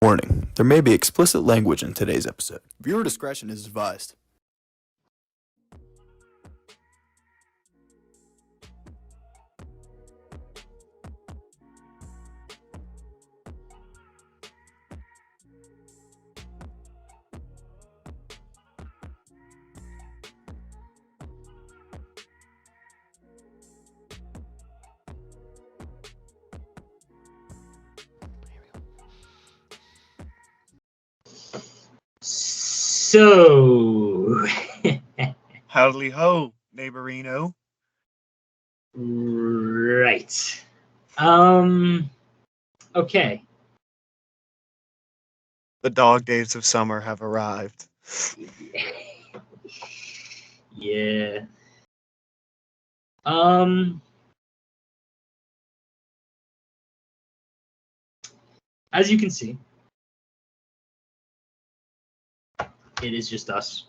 Warning, there may be explicit language in today's episode. Viewer discretion is advised. So, Howdy ho, neighborino. right. Okay. The dog days of summer have arrived. Yeah. As you can see, it is just us.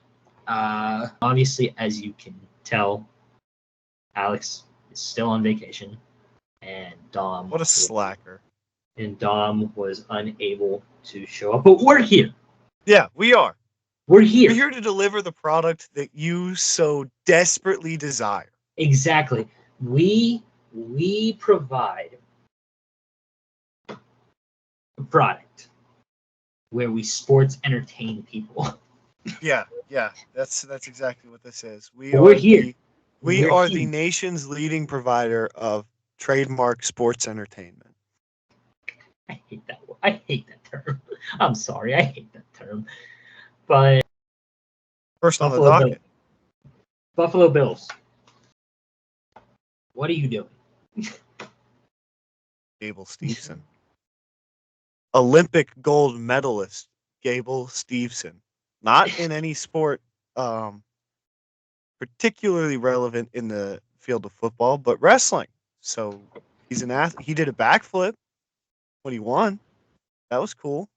Obviously, as you can tell, Alex is still on vacation, and Dom. What a slacker. And Dom was unable to show up, but we're here. Yeah, we are. We're here. We're here to deliver the product that you so desperately desire. Exactly. We provide a product where we sports entertain people. Yeah, that's exactly what this is. We're here. We We're are here. the nation's leading provider of trademark sports entertainment. I hate that word. I hate that term. I'm sorry. I hate that term. But First on the docket. Buffalo Bills. What are you doing? Gable Steveson. Olympic gold medalist Gable Steveson. Not in any sport particularly relevant in the field of football, but wrestling. So he's an athlete. He did a backflip when he won. That was cool.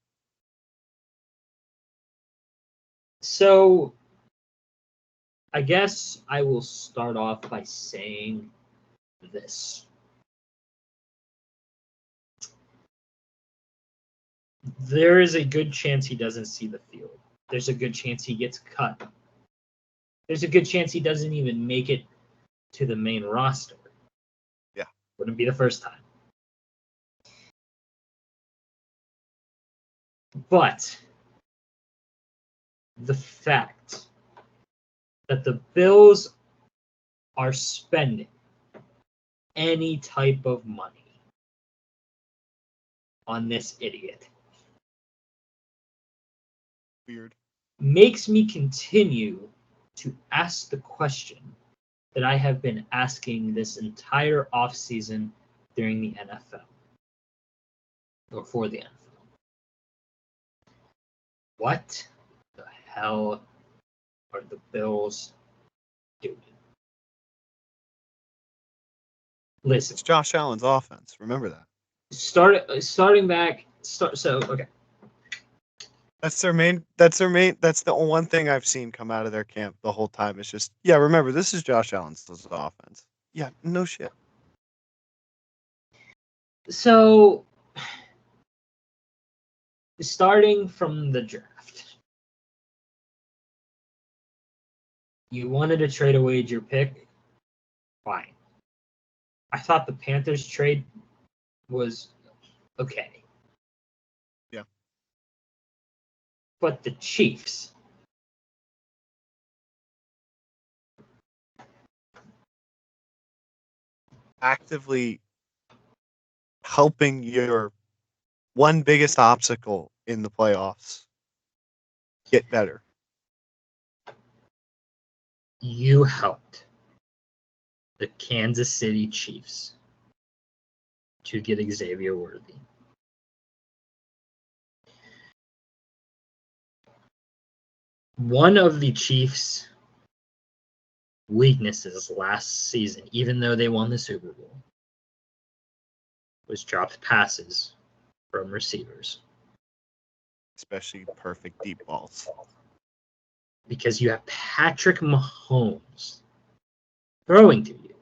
So I guess I will start off by saying this. There is a good chance he doesn't see the field. There's a good chance he gets cut. There's a good chance he doesn't even make it to the main roster. Yeah. Wouldn't be the first time. But the fact that the Bills are spending any type of money on this idiot Weird. makes me continue to ask the question that I have been asking this entire offseason during the NFL, or for the NFL. What the hell are the Bills doing? Listen, It's Josh Allen's offense. Remember that. starting back. Okay. That's the one thing I've seen come out of their camp the whole time. It's just, yeah, remember, this is Josh Allen's offense. Yeah, no shit. So, starting from the draft, you wanted to trade away your pick? Fine. I thought the Panthers trade was okay. Yeah. But the Chiefs, Actively helping your one biggest obstacle in the playoffs get better. you helped the Kansas City Chiefs to get Xavier Worthy. One of the Chiefs' weaknesses last season, even though they won the Super Bowl, was dropped passes from receivers. Especially perfect deep balls. Because you have Patrick Mahomes throwing to you.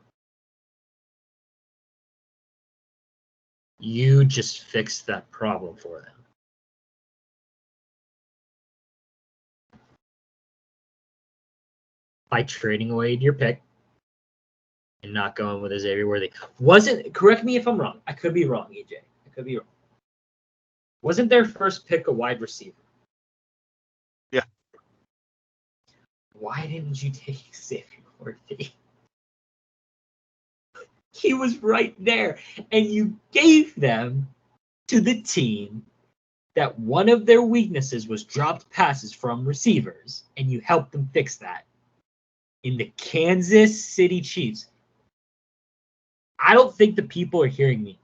You just fixed that problem for them. by trading away your pick and not going with Xavier Worthy. Correct me if I'm wrong. I could be wrong, EJ. I could be wrong. Wasn't their first pick a wide receiver? Yeah. Why didn't you take Xavier Worthy? He was right there. And you gave them to the team that one of their weaknesses was dropped passes from receivers, and you helped them fix that. In the Kansas City Chiefs. I don't think the people are hearing me.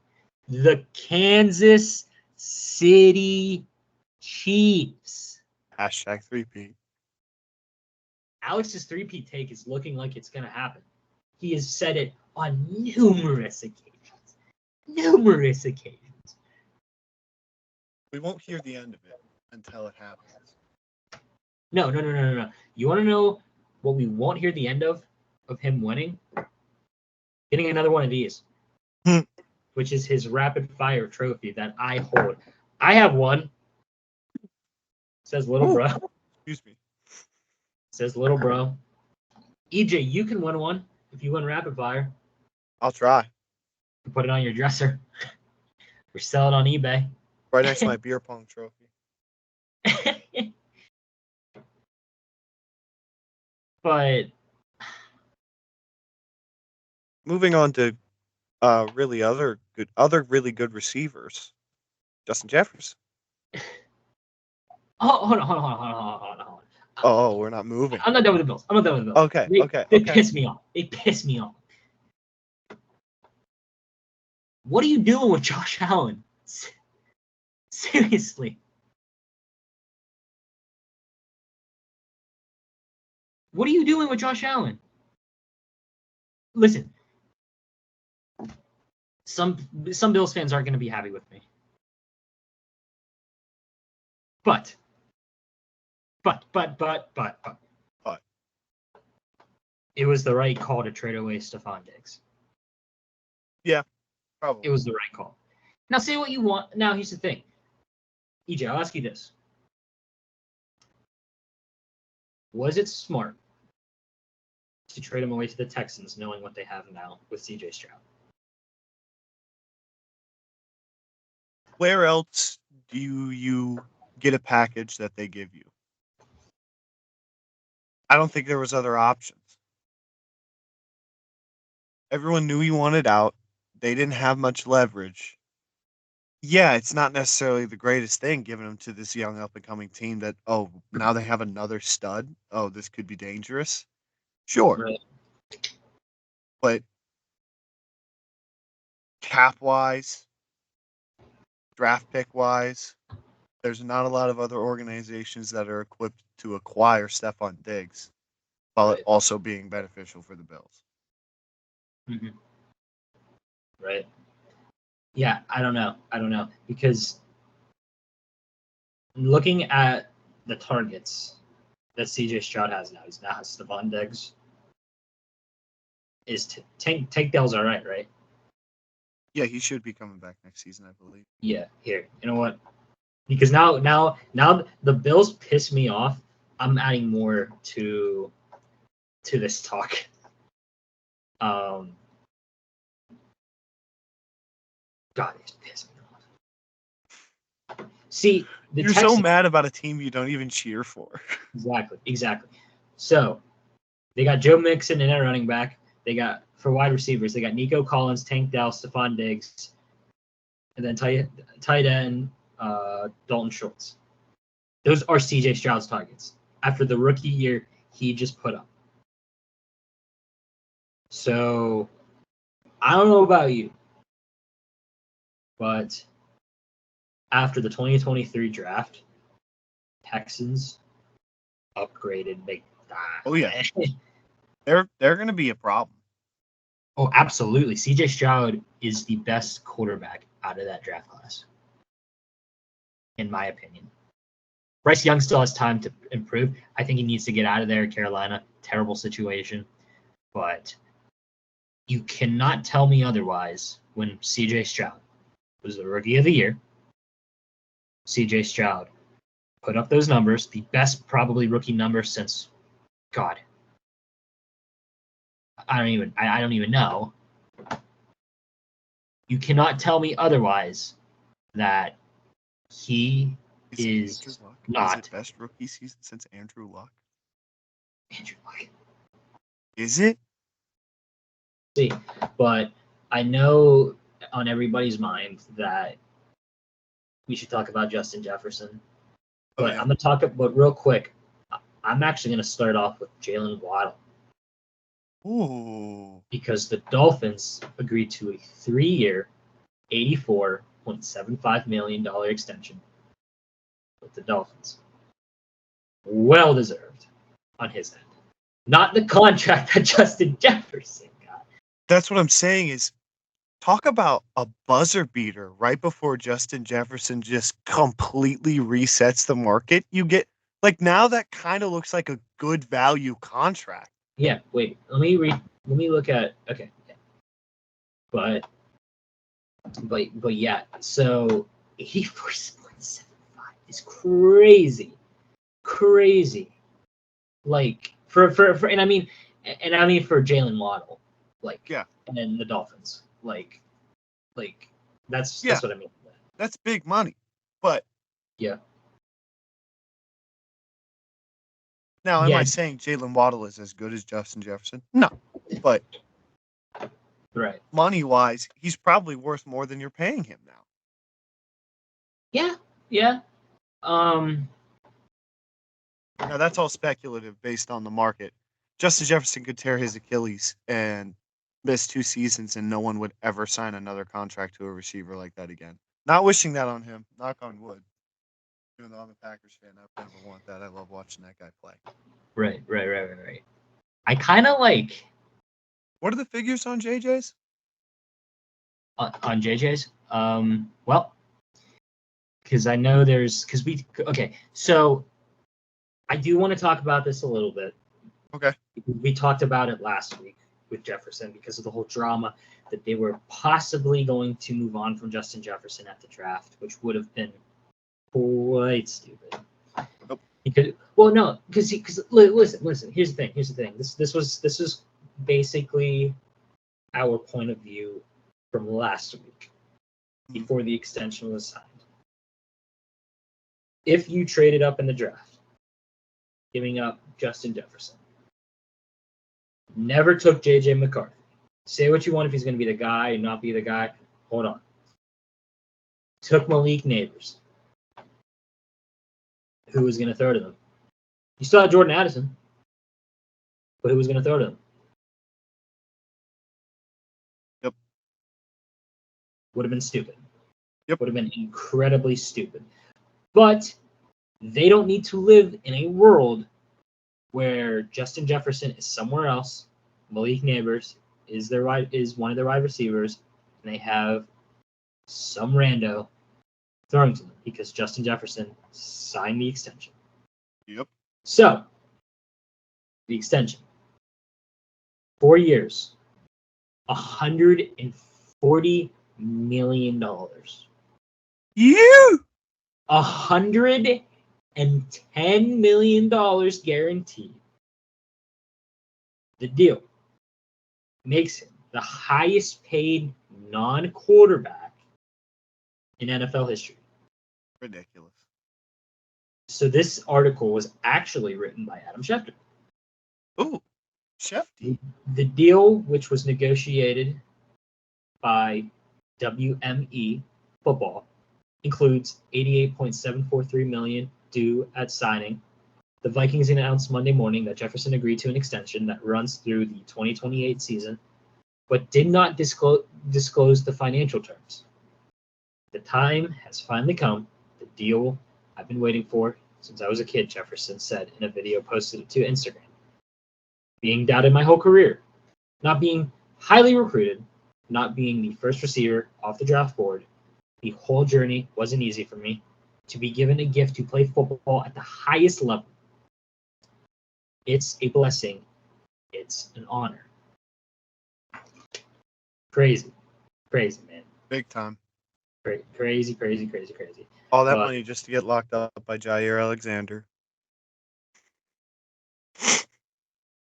The Kansas City Chiefs. Hashtag 3P. Alex's 3P take is looking like it's going to happen. He has said it on numerous occasions. Numerous occasions. We won't hear the end of it until it happens. No. You want to know what we won't hear the end of him winning? Getting another one of these, which is his rapid fire trophy that I hold. I have one. It says little bro. Excuse me. It says little bro. EJ, you can win one if you win rapid fire. I'll try. You put it on your dresser. Or sell it on eBay. Right next to my beer pong trophy. But moving on to really other really good receivers. Justin Jefferson. hold on. Oh, we're not moving. I'm not done with the Bills. Okay. They piss me off. What are you doing with Josh Allen? Seriously. What are you doing with Josh Allen? Listen. Some Bills fans aren't going to be happy with me. But. It was the right call to trade away Stephon Diggs. Yeah, probably. It was the right call. Now, say what you want. Now, here's the thing. EJ, I'll ask you this. Was it smart to trade him away to the Texans knowing what they have now with CJ Stroud? Where else do you get a package that they give you? I don't think there was other options. Everyone knew he wanted out. They didn't have much leverage. Yeah, it's not necessarily the greatest thing giving him to this young up-and-coming team that, oh, now they have another stud. Oh, this could be dangerous. Sure. Right. But cap-wise, draft pick-wise, there's not a lot of other organizations that are equipped to acquire Stephon Diggs while it also being beneficial for the Bills. Mm-hmm. Right. Yeah, I don't know. Because looking at the targets that CJ Stroud has now, he's now has Stephon Diggs. Tank Dell's all right? Yeah, he should be coming back next season, I believe. Yeah, here. You know what? Because now the Bills piss me off. I'm adding more to this talk. God, it's pissing me off. See, you're Texans, so mad about a team you don't even cheer for. Exactly. So they got Joe Mixon in at running back. They got, for wide receivers, they got Nico Collins, Tank Dell, Stephon Diggs, and then tight end Dalton Schultz. Those are CJ Stroud's targets after the rookie year he just put up. So I don't know about you, but after the 2023 draft, Texans upgraded big time. Oh yeah, they're going to be a problem. Oh, absolutely. CJ Stroud is the best quarterback out of that draft class, in my opinion. Bryce Young still has time to improve. I think he needs to get out of there. Carolina, terrible situation. But you cannot tell me otherwise when CJ Stroud was the rookie of the year. CJ Stroud put up those numbers, the best probably rookie number since, God, I don't even know. You cannot tell me otherwise that he is Andrew Luck? not Is it best rookie season since Andrew Luck? Andrew Luck. Is it? See, but I know on everybody's mind that we should talk about Justin Jefferson. But yeah. I'm gonna talk about real quick. I'm actually gonna start off with Jalen Waddle. Ooh. Because the Dolphins agreed to a 3-year, $84.75 million extension with the Dolphins. Well deserved on his end. Not the contract that Justin Jefferson got. That's what I'm saying is talk about a buzzer beater right before Justin Jefferson just completely resets the market. You get like now that kind of looks like a good value contract. Yeah, wait. Let me look at okay. Yeah. But yeah, so 84.75 is crazy. Crazy. Like for and I mean for Jalen Waddle, like Yeah. and then the Dolphins, like that's Yeah. what I mean. That's big money. But Yeah. now, am Yeah. I saying Jalen Waddle is as good as Justin Jefferson? No. But Right. money wise, he's probably worth more than you're paying him now. Yeah. Yeah. Now that's all speculative based on the market. Justin Jefferson could tear his Achilles and miss 2 seasons, and no one would ever sign another contract to a receiver like that again. Not wishing that on him. Knock on wood. Even though I'm a Packers fan, I would never want that. I love watching that guy play. Right. I kind of like What are the figures on JJ's? on JJ's. Well, because I know so I do want to talk about this a little bit. Okay. We talked about it last week with Jefferson because of the whole drama that they were possibly going to move on from Justin Jefferson at the draft, which would have been quite stupid. Nope. Because listen. Here's the thing. This was basically our point of view from last week before the extension was signed. If you traded up in the draft, giving up Justin Jefferson, never took J.J. McCarthy. Say what you want if he's going to be the guy and not be the guy. Hold on. Took Malik Neighbors. Who was going to throw to them? You still had Jordan Addison, but who was going to throw to them? Yep. Would have been stupid. Yep. Would have been incredibly stupid. But they don't need to live in a world where Justin Jefferson is somewhere else, Malik Neighbors is one of their wide receivers, and they have some rando throwing to them because Justin Jefferson signed the extension. Yep. So, the extension. 4 years. $140 million. You! $110 million guaranteed. The deal makes him the highest paid non-quarterback in NFL history. Ridiculous. So this article was actually written by Adam Schefter. Ooh, Shefty. The deal, which was negotiated by WME Football, includes $88.743 million due at signing. The Vikings announced Monday morning that Jefferson agreed to an extension that runs through the 2028 season, but did not disclose the financial terms. The time has finally come. The deal I've been waiting for since I was a kid, Jefferson said in a video posted to Instagram. Being doubted my whole career, not being highly recruited, not being the first receiver off the draft board, the whole journey wasn't easy for me. To be given a gift to play football at the highest level, it's a blessing. It's an honor. Crazy, man. Big time. Crazy. All that money just to get locked up by Jair Alexander.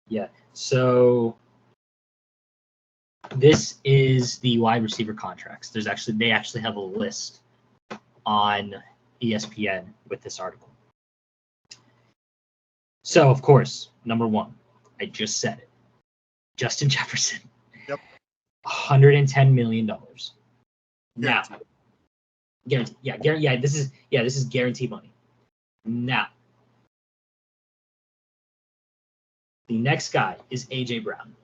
Yeah. So This is the wide receiver contracts. They actually have a list on ESPN with this article. So, of course, number one, I just said it. Justin Jefferson. Yep. $110 million. Now, Guaranteed. guaranteed. This is guaranteed money. Now, the next guy is AJ Brown.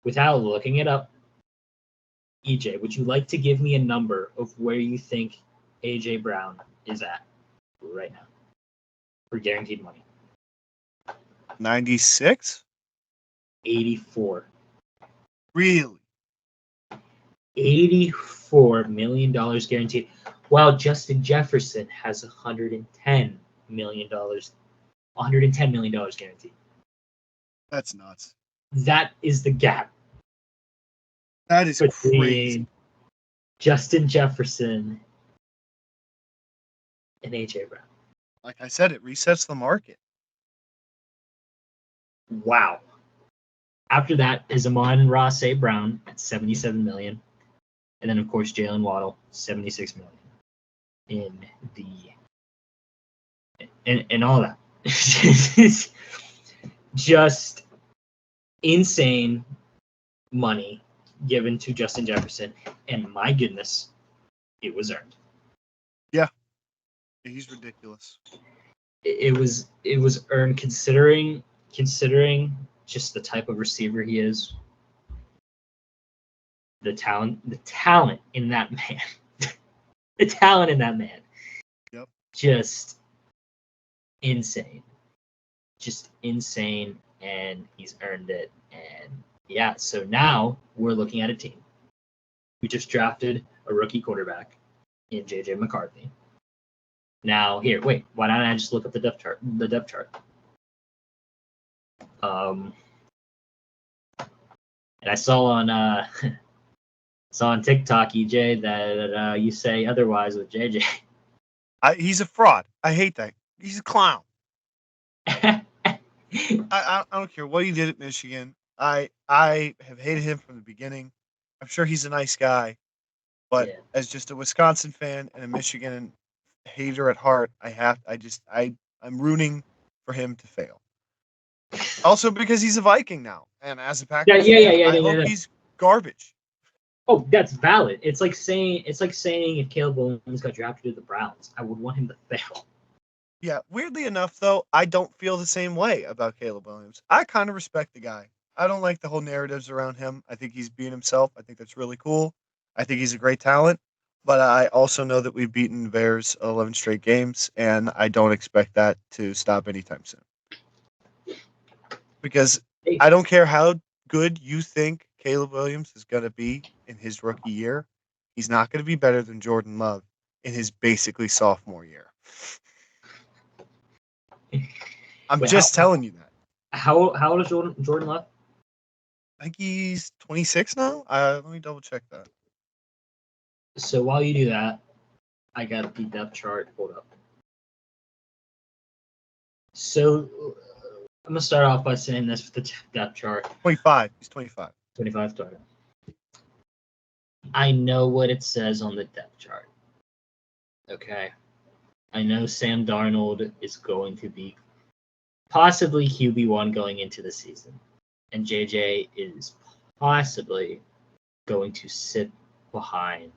Without looking it up, EJ, would you like to give me a number of where you think AJ Brown is at right now for guaranteed money? 96? 84. Really? $84 million guaranteed, while Justin Jefferson has $110 million guaranteed. That's nuts. That is the gap That is between crazy. Justin Jefferson and AJ Brown. Like I said, it resets the market. Wow. After that is Amon-Ra St. Brown at $77 million. And then, of course, Jalen Waddle, $76 million in all that. Just insane money given to Justin Jefferson. And my goodness, it was earned. Yeah. He's ridiculous. It was earned considering just the type of receiver he is. The talent in that man. The talent in that man. Yep. Just insane. Just insane, and he's earned it. And yeah, so now we're looking at a team. We just drafted a rookie quarterback in JJ McCarthy. Now here, wait, why don't I just look up the depth chart? And I saw on TikTok, EJ, that you say otherwise with JJ. He's a fraud. I hate that. He's a clown. I don't care what he did at Michigan. I have hated him from the beginning. I'm sure he's a nice guy, but Yeah. as just a Wisconsin fan and a Michigan hater at heart, I'm rooting for him to fail. Also because he's a Viking now, and as a Packers fan, I hope he's garbage. Oh, that's valid. It's like saying if Caleb Williams got drafted to the Browns, I would want him to fail. Yeah, weirdly enough, though, I don't feel the same way about Caleb Williams. I kind of respect the guy. I don't like the whole narratives around him. I think he's being himself. I think that's really cool. I think he's a great talent. But I also know that we've beaten the Bears 11 straight games, and I don't expect that to stop anytime soon. Because I don't care how good you think Caleb Williams is going to be in his rookie year. He's not going to be better than Jordan Love in his basically sophomore year. I'm telling you that. How old is Jordan Love? I think he's 26 now. Let me double check that. So while you do that, I got the depth chart pulled up. So I'm gonna start off by saying this with the depth chart. 25. He's 25. 25 starter. I know what it says on the depth chart. Okay. I know Sam Darnold is going to be possibly QB1 going into the season. And JJ is possibly going to sit behind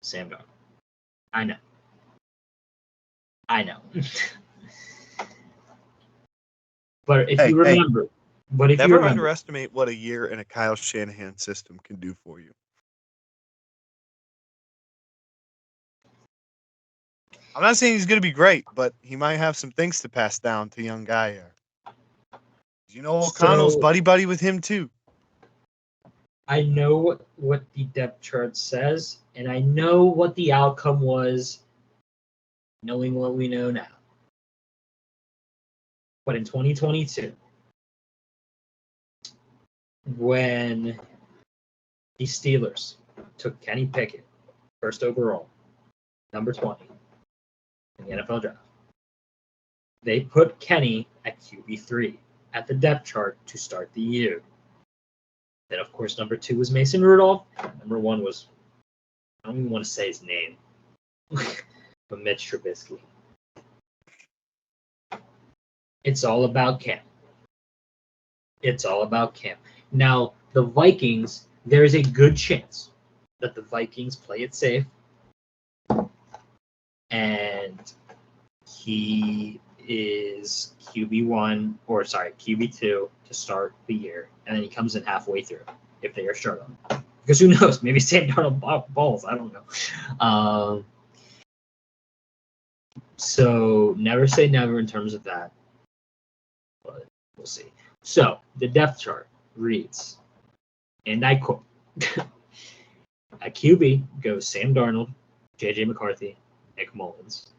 Sam Darnold. I know. But if you remember, never underestimate what a year in a Kyle Shanahan system can do for you. I'm not saying he's going to be great, but he might have some things to pass down to young guy here. You know, O'Connell's buddy with him too. I know what the depth chart says, and I know what the outcome was, knowing what we know now. But in 2022, when the Steelers took Kenny Pickett, first overall, number 20, in the NFL draft, they put Kenny at QB3 at the depth chart to start the year. Then, of course, number 2 was Mason Rudolph. Number 1 was, I don't even want to say his name, but Mitch Trubisky. It's all about Cam. It's all about Cam. Now, the Vikings, there's a good chance that the Vikings play it safe. And he is QB2 to start the year. And then he comes in halfway through if they are struggling. Because who knows? Maybe Sam Darnold balls. I don't know. So never say never in terms of that. But we'll see. So the depth chart reads, and I quote, at QB goes Sam Darnold, J.J. McCarthy, Nick Mullins.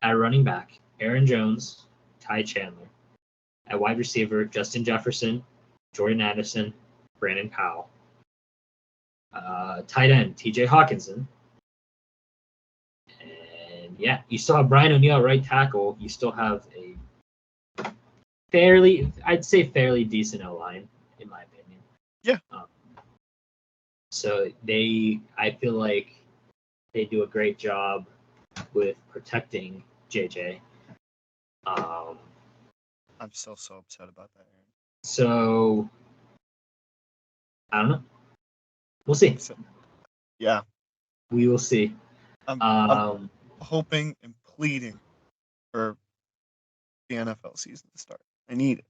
At running back, Aaron Jones, Ty Chandler. At wide receiver, Justin Jefferson, Jordan Addison, Brandon Powell. Tight end, T.J. Hawkinson. And yeah, you still have Brian O'Neill, right tackle. You still have a fairly decent O-line, in my opinion. Yeah. So I feel like they do a great job with protecting JJ. I'm still so upset about that, Aaron. So I don't know. We'll see. Yeah. We will see. I'm hoping and pleading for the NFL season to start. I need it.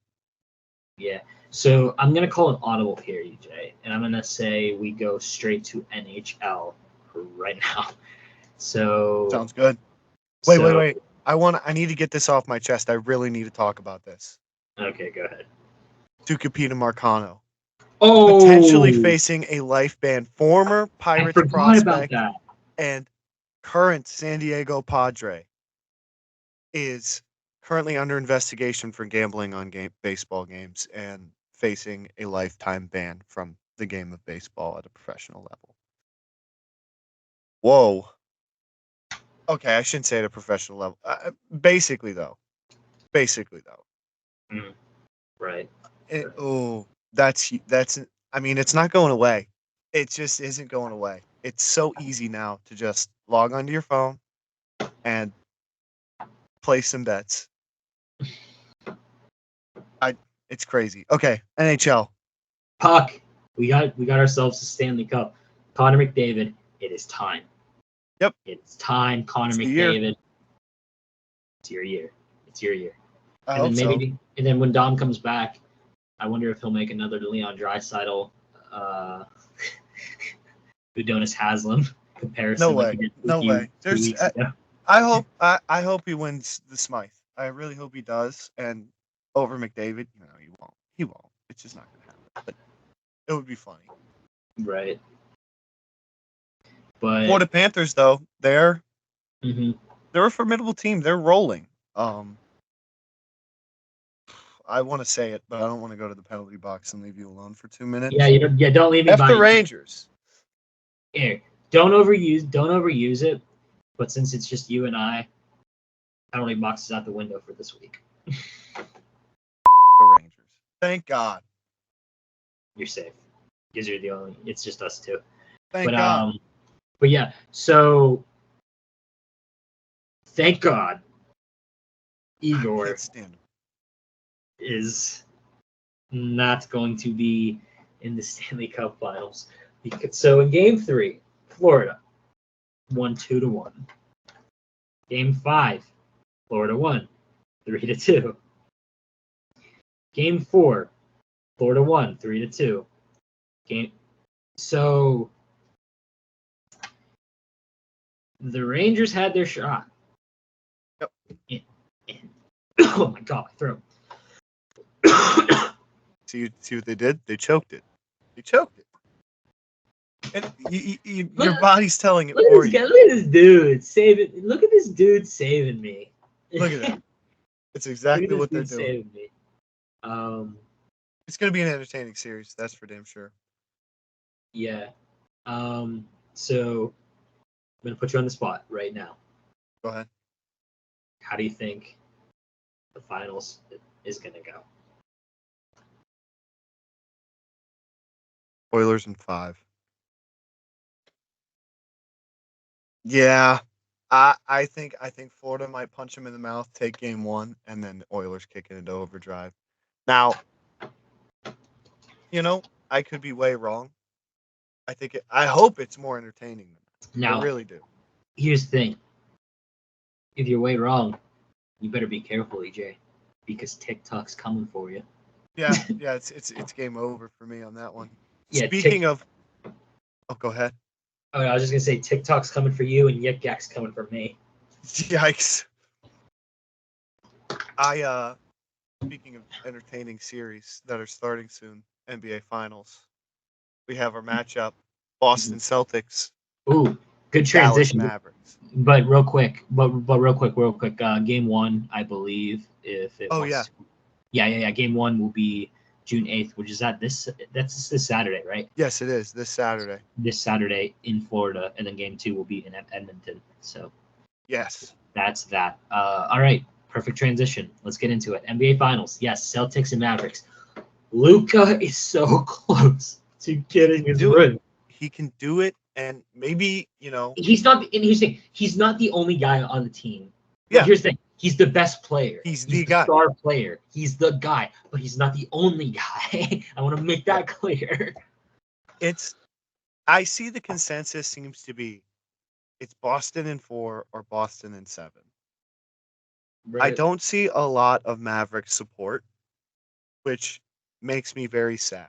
Yeah. So I'm going to call an audible here, EJ, and I'm going to say we go straight to NHL right now. So Sounds good. Wait. I need to get this off my chest. I really need to talk about this. Okay, go ahead. Tucupita Marcano. Oh, Potentially facing a life ban. Former Pirates I forgot about prospect that. and current San Diego Padre is currently under investigation for gambling on baseball games and facing a lifetime ban from the game of baseball at a professional level. Whoa. Okay, I shouldn't say at a professional level. Basically, though. Right. That's. I mean, it's not going away. It just isn't going away. It's so easy now to just log onto your phone and place some bets. It's crazy. Okay, NHL. Puck. We got ourselves a Stanley Cup. Connor McDavid. It is time. Yep. It's time, Connor McDavid. It's your year. It's your year. I And hope then maybe, so. and then when Dom comes back, I wonder if he'll make another Leon Draisaitl, Udonis Haslem comparison. No way. Like he did No way. 2 weeks ago. I hope he wins the Smythe. I really hope he does. And over McDavid, no, he won't. He won't. It's just not gonna happen. But it would be funny. Right. But Florida Panthers, though, they're mhm. a formidable team. They're rolling. I want to say it, but I don't want to go to the penalty box and leave you alone for 2 minutes. Don't leave me F by the Rangers. Here, don't overuse it. But since it's just you and I, penalty box is out the window for this week. The Rangers. Thank God. You're safe because you're the only. It's just us two. Thank God. But yeah. So thank God, I Igor can't stand him. is not going to be in the Stanley Cup Finals. So in Game 3, Florida won 2-1. Game 5, Florida won 3-2. Game 4, Florida won 3-2. So the Rangers had their shot. Yep. Oh my God, my throat. See what they did? They choked it. And your body's telling it for you. Look at this dude saving. Look at this dude saving me. Look at that. It's exactly what they're doing. Saving me. It's going to be an entertaining series. That's for damn sure. Yeah. So I'm going to put you on the spot right now. Go ahead. How do you think the finals is going to go? Oilers in 5. Yeah. I think Florida might punch him in the mouth, take game 1, and then the Oilers kick it into overdrive. Now, I could be way wrong. I hope it's more entertaining than that. Now, I really do. here's the thing. If you're way wrong, you better be careful, EJ, because TikTok's coming for you. Yeah, it's game over for me on that one. Yeah, Speaking of, go ahead. Oh, I was just gonna say TikTok's coming for you and Yik Yak's coming for me. Yikes! Speaking of entertaining series that are starting soon, NBA Finals. We have our matchup: Boston Celtics, Ooh, good Dallas transition. Mavericks. But real quick, game 1, I believe, if it was. Yeah. Game 1 will be June 8th, which is that's this Saturday, right? Yes, it is this Saturday. This Saturday in Florida, and then game 2 will be in Edmonton. So yes, that's that. All right, perfect transition. Let's get into it. NBA Finals. Yes, Celtics and Mavericks. Luka is so close to getting his ring. He can do it, and maybe he's not. And here's the thing: he's not the only guy on the team. Yeah. Here's the thing: he's the best player. He's the guy. Star player. He's the guy, but he's not the only guy. I want to make that clear. I see the consensus seems to be it's Boston in 4 or Boston in 7. Right. I don't see a lot of Maverick support, which makes me very sad.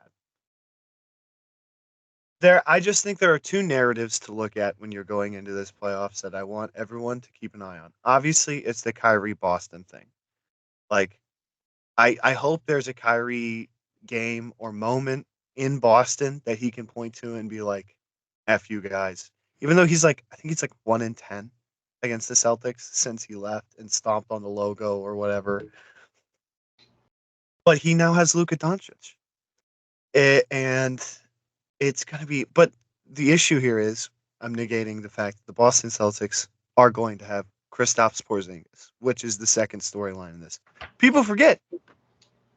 I just think there are two narratives to look at when you're going into this playoffs that I want everyone to keep an eye on. Obviously, it's the Kyrie Boston thing. Like, I hope there's a Kyrie game or moment in Boston that he can point to and be like, F you guys. Even though I think he's like 1-10 against the Celtics since he left and stomped on the logo or whatever. But he now has Luka Doncic. And it's going to be, but the issue here is I'm negating the fact that the Boston Celtics are going to have Kristaps Porzingis, which is the second storyline in this. People forget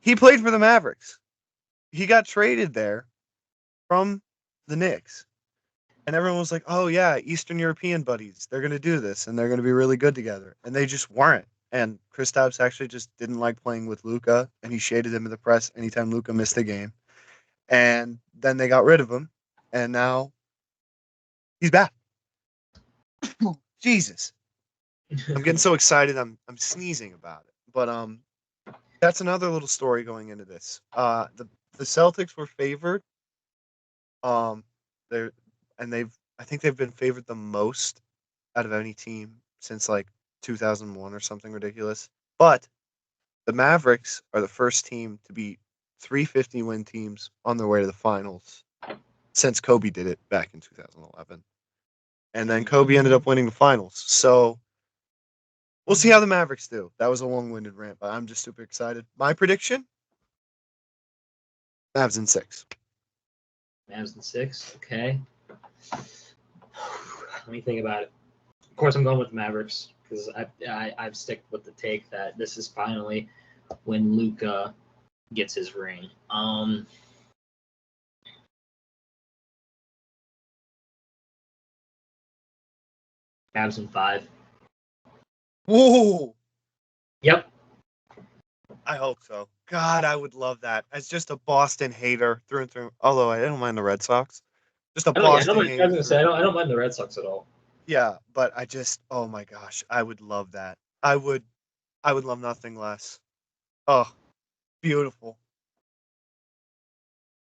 he played for the Mavericks. He got traded there from the Knicks. And everyone was like, oh, yeah, Eastern European buddies. They're going to do this, and they're going to be really good together. And they just weren't. And Kristaps actually just didn't like playing with Luka, and he shaded him in the press anytime Luka missed a game. And then they got rid of him, and now he's back. Jesus. I'm getting so excited I'm sneezing about it. But that's another little story going into this. The Celtics were favored. I think they've been favored the most out of any team since like 2001 or something ridiculous. But the Mavericks are the first team to beat 350 win teams on their way to the finals since Kobe did it back in 2011. And then Kobe ended up winning the finals. So we'll see how the Mavericks do. That was a long-winded rant, but I'm just super excited. My prediction? Mavs in 6. Mavs in 6. Okay. Let me think about it. Of course, I'm going with the Mavericks because I've stick with the take that this is finally when Luka gets his ring. Mavs in 5. Whoa! Yep. I hope so. God, I would love that. As just a Boston hater through and through. Although I don't mind the Red Sox. Just a Boston hater. I was gonna say I don't mind the Red Sox at all. Yeah, but oh my gosh, I would love that. I would love nothing less. Oh, beautiful.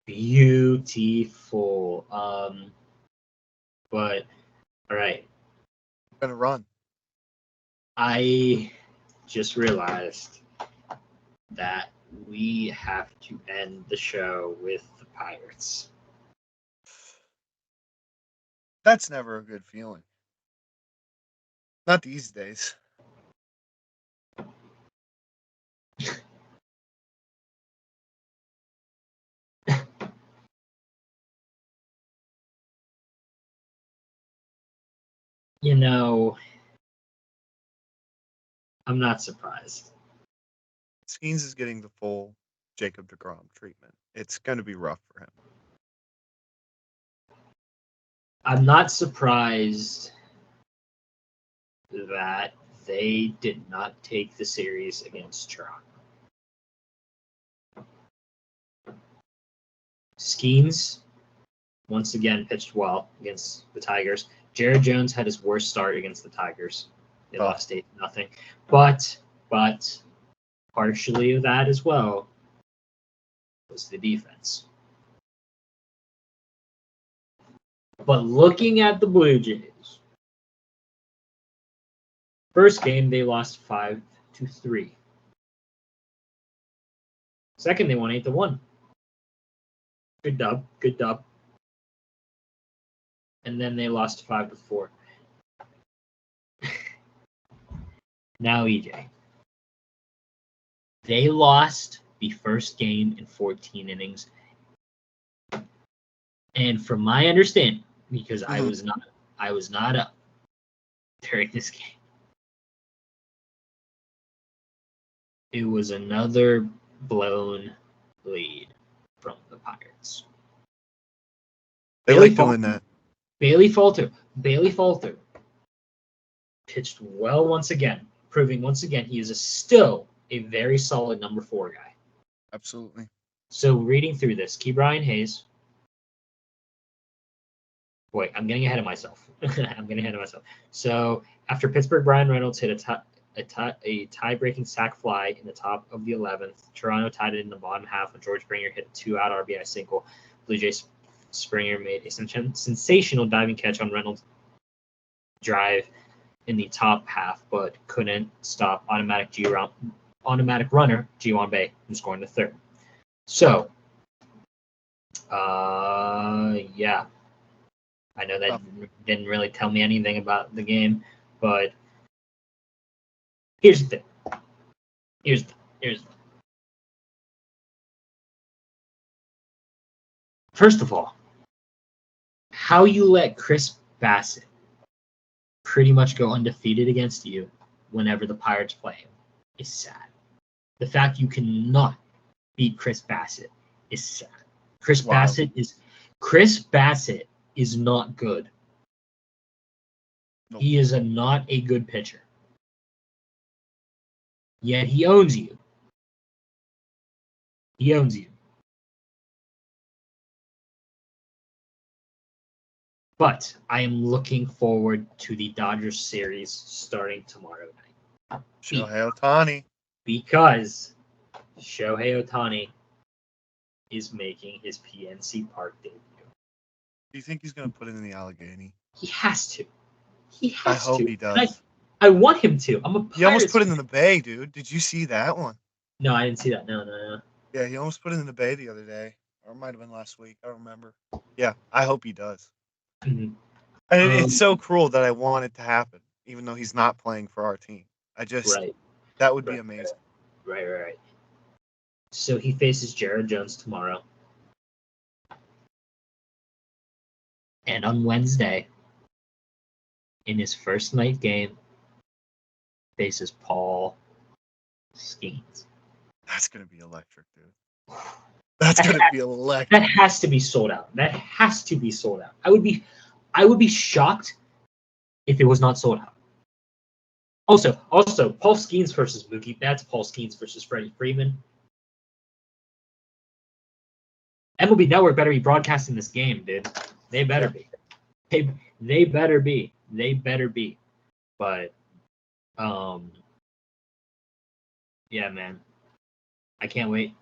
Beautiful. But all right. I'm gonna run. I just realized that we have to end the show with the Pirates. That's never a good feeling. Not these days. You know, I'm not surprised. Skeens is getting the full Jacob deGrom treatment. It's going to be rough for him. I'm not surprised that they did not take the series against Toronto. Skeens, once again, pitched well against the Tigers. Jared Jones had his worst start against the Tigers. They lost 8-0. But partially of that as well was the defense. But looking at the Blue Jays, first game they lost 5-3. Second, they won 8-1. Good dub. And then they lost 5-4. Now, EJ. They lost the first game in 14 innings. And from my understanding, because I was not up during this game, it was another blown lead from the Pirates. They like doing that. Bailey Falter pitched well once again, proving once again he is still a very solid number 4 guy. Absolutely. So reading through this, Key Brian Hayes. Wait, I'm getting ahead of myself. So after Pittsburgh, Brian Reynolds hit a tie-breaking sac fly in the top of the 11th. Toronto tied it in the bottom half when George Springer hit a 2-out RBI single. Blue Jays Springer made a sensational diving catch on Reynolds' drive in the top half, but couldn't stop automatic runner Ji-hwan Bae from scoring the third. So, yeah. I know that didn't really tell me anything about the game, but here's the thing. First of all, how you let Chris Bassett pretty much go undefeated against you whenever the Pirates play him is sad. The fact you cannot beat Chris Bassett is sad. Chris Bassett is not good. Nope. He is not a good pitcher. Yet he owns you. But I am looking forward to the Dodgers series starting tomorrow night. Shohei Ohtani. Because Shohei Ohtani is making his PNC Park debut. Do you think he's going to put it in the Allegheny? He has to. I hope he does. I want him to. I'm a Pirates He almost put it in the Bay, dude. Did you see that one? No, I didn't see that. No. Yeah, he almost put it in the Bay the other day. Or it might have been last week. I don't remember. Yeah, I hope he does. Mm-hmm. And it's so cruel that I want it to happen, even though he's not playing for our team. That would be amazing. Right. So he faces Jared Jones tomorrow. And on Wednesday, in his first night game, faces Paul Skeens. That's going to be electric, dude. That's going to be electric. That has to be sold out. I would be shocked if it was not sold out. Also, Paul Skeens versus Mookie Betts, Paul Skeens versus Freddie Freeman. MLB Network better be broadcasting this game, dude. They better be. They better be. But, yeah, man. I can't wait.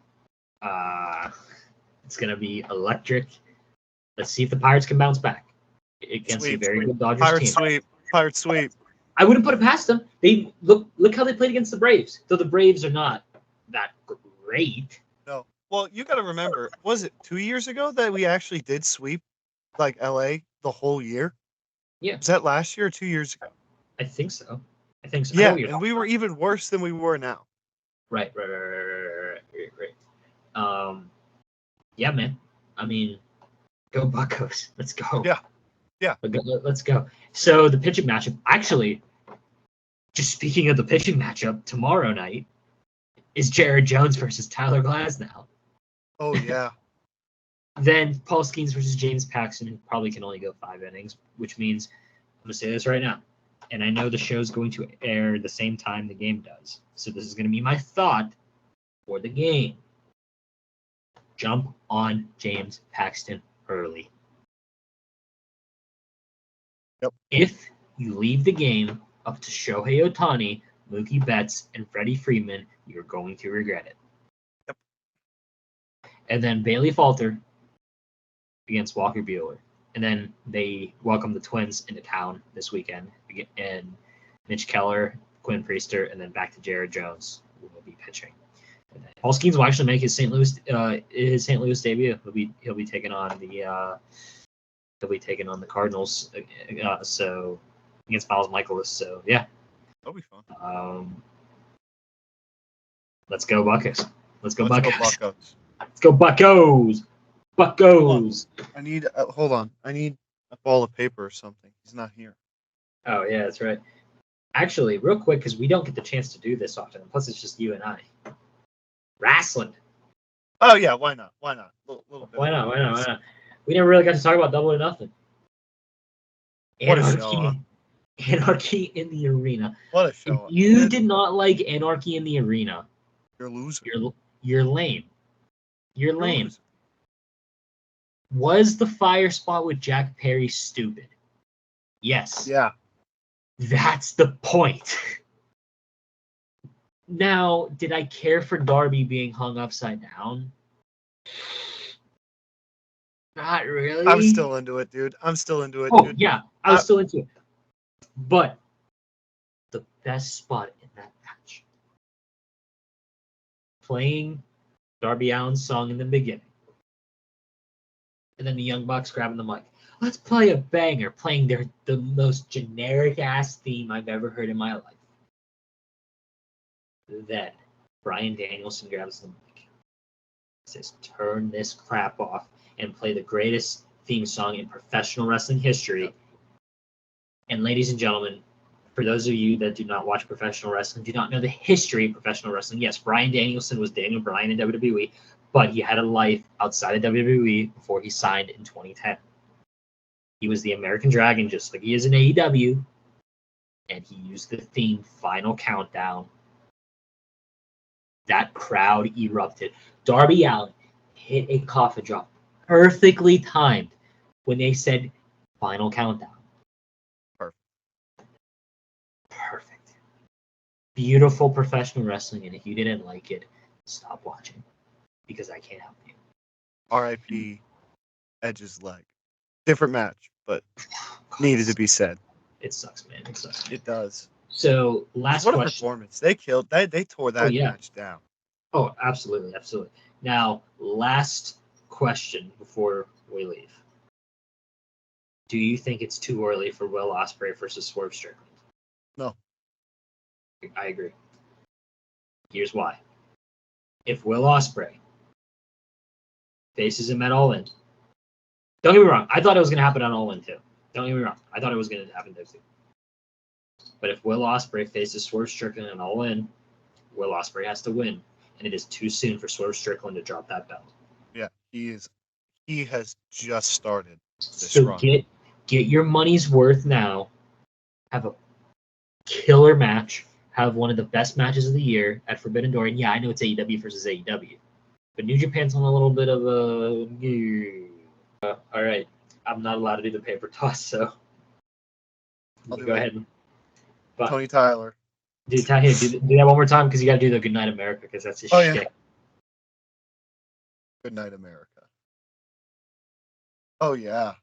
It's going to be electric. Let's see if the Pirates can bounce back against a very good Dodgers team. Pirates sweep. I wouldn't put it past them. They look how they played against the Braves. Though the Braves are not that great. No. Well, you got to remember, was it 2 years ago that we actually did sweep like LA the whole year? Yeah. Was that last year or 2 years ago? I think so. Yeah, and we were even worse than we were now. Right. Yeah, man. I mean, go Buccos. Let's go. Yeah. Let's go. So the pitching matchup, actually, just speaking of the pitching matchup, tomorrow night is Jared Jones versus Tyler Glasnow. Oh, yeah. Then Paul Skeens versus James Paxton probably can only go 5 innings, which means I'm going to say this right now. And I know the show's going to air the same time the game does. So this is going to be my thought for the game. Jump on James Paxton early. Yep. If you leave the game up to Shohei Ohtani, Mookie Betts, and Freddie Freeman, you're going to regret it. Yep. And then Bailey Falter against Walker Buehler. And then they welcome the Twins into town this weekend. And Mitch Keller, Quinn Priester, and then back to Jared Jones, who will be pitching. And Paul Skeens will actually make his St. Louis debut. He'll be taking on the Cardinals. So against Miles Michaelis. So yeah, that'll be fun. Let's go Buckos. Let's go Buckos. Let's go Buckos. Buckos. I need hold on. I need a ball of paper or something. He's not here. Oh yeah, that's right. Actually, real quick, because we don't get the chance to do this often. Plus, it's just you and I. Wrestling. Oh yeah, why not? Why not? Little bit. Why not? We never really got to talk about Double or Nothing. What a show! Anarchy in the Arena. What a show! If you did not like Anarchy in the Arena, you're losing. You're lame. You're lame. Losing. Was the fire spot with Jack Perry stupid? Yes. Yeah. That's the point. Now, did I care for Darby being hung upside down? Not really. I'm still into it, dude. Dude. Yeah. I was still into it. But the best spot in that match, playing Darby Allin's song in the beginning. And then the Young Bucks grabbing the mic. Let's play a banger, playing the most generic-ass theme I've ever heard in my life. Then Bryan Danielson grabs the mic, says, "Turn this crap off and play the greatest theme song in professional wrestling history." And ladies and gentlemen, for those of you that do not watch professional wrestling, do not know the history of professional wrestling, yes, Bryan Danielson was Daniel Bryan in WWE, but he had a life outside of WWE before he signed in 2010. He was the American Dragon, just like he is in AEW, and he used the theme Final Countdown. That crowd erupted. Darby Allin hit a coffin drop, perfectly timed, when they said Final Countdown. Perfect. Beautiful professional wrestling, and if you didn't like it, stop watching, because I can't help you. R.I.P. Edge's leg. Different match, but needed to be said. It sucks, man. It sucks. It does. So last what question. A performance! They killed. They tore that match down. Oh, absolutely. Now, last question before we leave. Do you think it's too early for Will Ospreay versus Swerve Strickland? No. I agree. Here's why. If Will Ospreay faces him at All In, don't get me wrong, I thought it was going to happen on All In too. Don't get me wrong, I thought it was going to happen there too. But if Will Ospreay faces Swerve Strickland and All In, Will Ospreay has to win, and it is too soon for Swerve Strickland to drop that belt. Yeah, he is. He has just started this run. Get your money's worth now. Have a killer match. Have one of the best matches of the year at Forbidden Door. And yeah, I know it's AEW versus AEW, but New Japan's on a little bit of a. All right, I'm not allowed to do the paper toss, so go ahead. But, Tony Tyler. Do that one more time, because you got to do the Good Night America, because that's his shtick. Yeah. Good Night America. Oh yeah,